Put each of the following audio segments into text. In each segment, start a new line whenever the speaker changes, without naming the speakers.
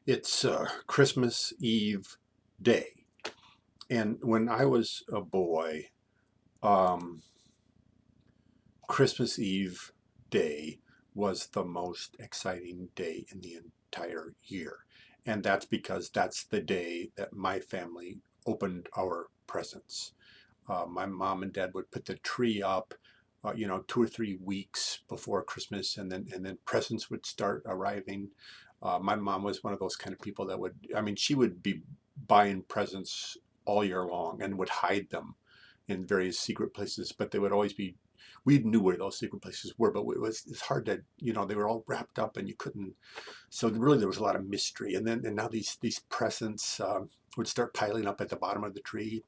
It's Christmas Eve day. And when I was a boy, um, Christmas Eve day was the most exciting day in the entire year. And that's because that's the day that my family opened our presents. My mom and dad would put the tree up, 2 or 3 weeks before Christmas, and then presents would start arriving. My mom was one of those kind of people that she would be buying presents all year long and would hide them in various secret places, but they would always be. We knew where those secret places were, but it's hard to, they were all wrapped up and you couldn't. So really, there was a lot of mystery. And now these presents would start piling up at the bottom of the tree,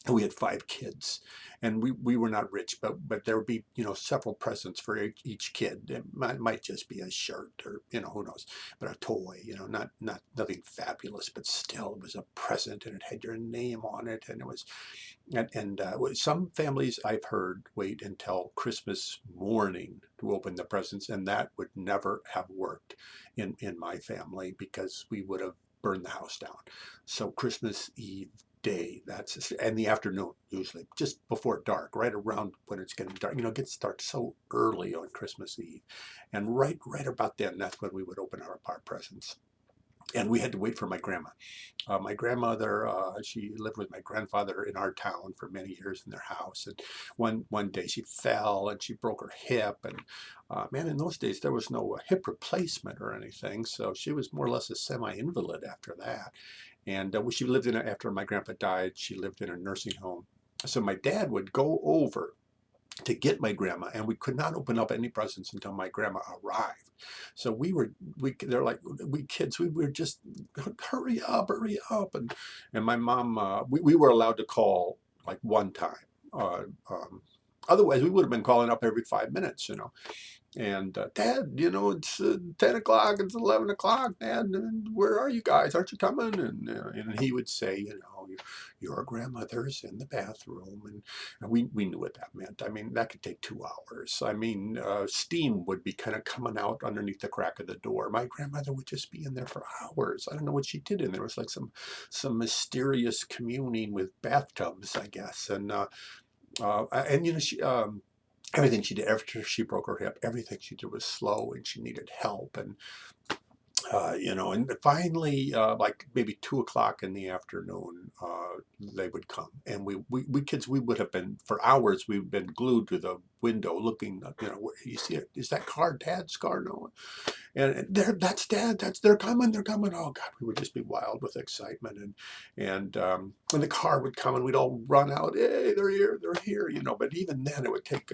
and we had 5 kids, and we were not rich, but there would be several presents for each kid. It might just be a shirt, or who knows, but a toy, not nothing fabulous, but still it was a present, and it had your name on it, and it was. And some families I've heard wait until Christmas morning to open the presents, and that would never have worked in my family, because we would have burned the house down. So Christmas Eve day, that's in the afternoon, usually just before dark, right around when it's getting dark. It gets dark so early on Christmas Eve, and right about then, that's when we would open our presents. And we had to wait for my grandma. My grandmother, she lived with my grandfather in our town for many years in their house. And one day she fell and she broke her hip. And man, in those days there was no hip replacement or anything, so she was more or less a semi-invalid after that. And she lived after my grandpa died, she lived in a nursing home. So my dad would go over to get my grandma, and we could not open up any presents until my grandma arrived. So they're like, we kids, we were just, hurry up. And my mom, we were allowed to call like one time. Uh, um, Otherwise, we would have been calling up every 5 minutes. And Dad, it's 10 o'clock, it's 11 o'clock, Dad, and where are you guys? Aren't you coming? And he would say, your grandmother's in the bathroom. And we knew what that meant. I mean, that could take 2 hours. I mean, steam would be kind of coming out underneath the crack of the door. My grandmother would just be in there for hours. I don't know what she did in there. It was like some mysterious communing with bathtubs, I guess. And she everything she did after she broke her hip, everything she did was slow, and she needed help. And finally, like maybe 2 o'clock in the afternoon, they would come, and we kids, we would have been for hours. We've been glued to the window, looking. You see it? Is that car Dad's car? No, and that's Dad. They're coming. They're coming. Oh God, we would just be wild with excitement, and when the car would come, and we'd all run out. Hey, they're here. They're here. But even then, it would take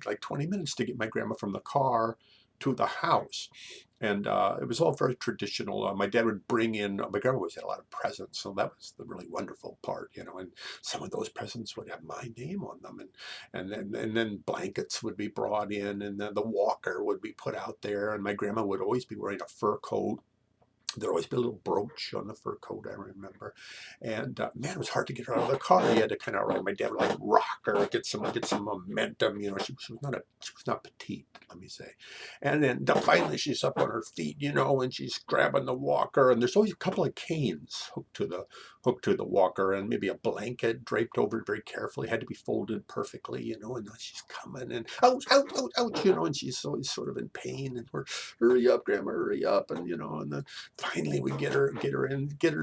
like 20 minutes to get my grandma from the car to the house. And it was all very traditional. My dad would bring in, my grandma always had a lot of presents, so that was the really wonderful part. And some of those presents would have my name on them, and then blankets would be brought in, and then the walker would be put out there, and my grandma would always be wearing a fur coat. There'd always be a little brooch on the fur coat, I remember. And man, it was hard to get her out of the car. You had to kind of, my dad would like rock her, get some momentum. She was not petite, let me say. And then finally she's up on her feet, and she's grabbing the walker. And there's always a couple of canes hooked to the walker, and maybe a blanket draped over it very carefully. Had to be folded perfectly, and then she's coming, and ouch, ouch, ouch, ouch, and she's always sort of in pain, and we're, hurry up, Grandma, hurry up, and then finally we get her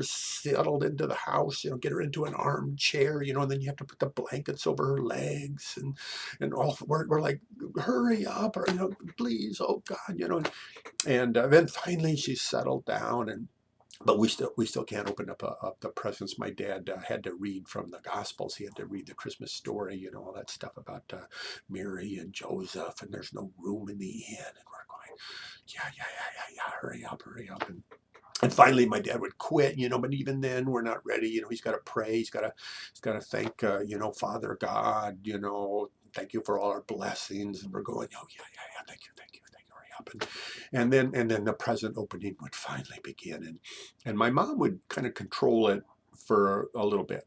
settled into the house, get her into an armchair, and then you have to put the blankets over her legs, and all we're like, hurry up, or please, oh God, and then finally she's settled down, but we still can't open up the presents. My dad had to read from the Gospels. He had to read the Christmas story, all that stuff about Mary and Joseph, and there's no room in the inn, and we're going, yeah, hurry up, and finally my dad would quit, but even then we're not ready. He's got to pray. He's got to thank, Father God, thank you for all our blessings, and we're going, oh yeah, thank you, hurry up, and then the present opening would finally begin, and my mom would kind of control it for a little bit.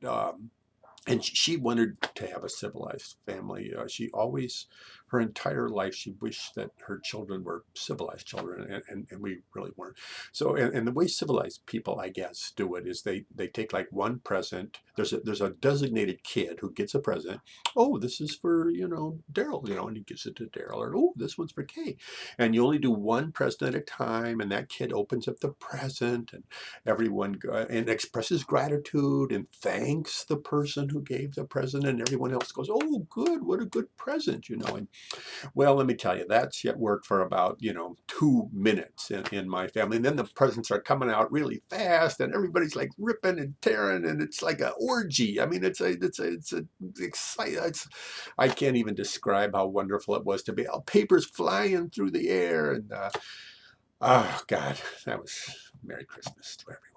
And she wanted to have a civilized family. She always her entire life she wished that her children were civilized children, and we really weren't. So, and the way civilized people, I guess, do it is they take like one present. There's a designated kid who gets a present. Oh, this is for, Daryl, and he gives it to Daryl. Or, oh, this one's for Kay. And you only do one present at a time, and that kid opens up the present, and everyone and expresses gratitude and thanks the person who gave the present, and everyone else goes, oh, good, what a good present, and well, let me tell you, that's yet worked for about, 2 minutes in my family. And then the presents are coming out really fast, and everybody's like ripping and tearing, and it's like an orgy. I mean, I can't even describe how wonderful it was to be, papers flying through the air. And, oh, God, that was Merry Christmas to everyone.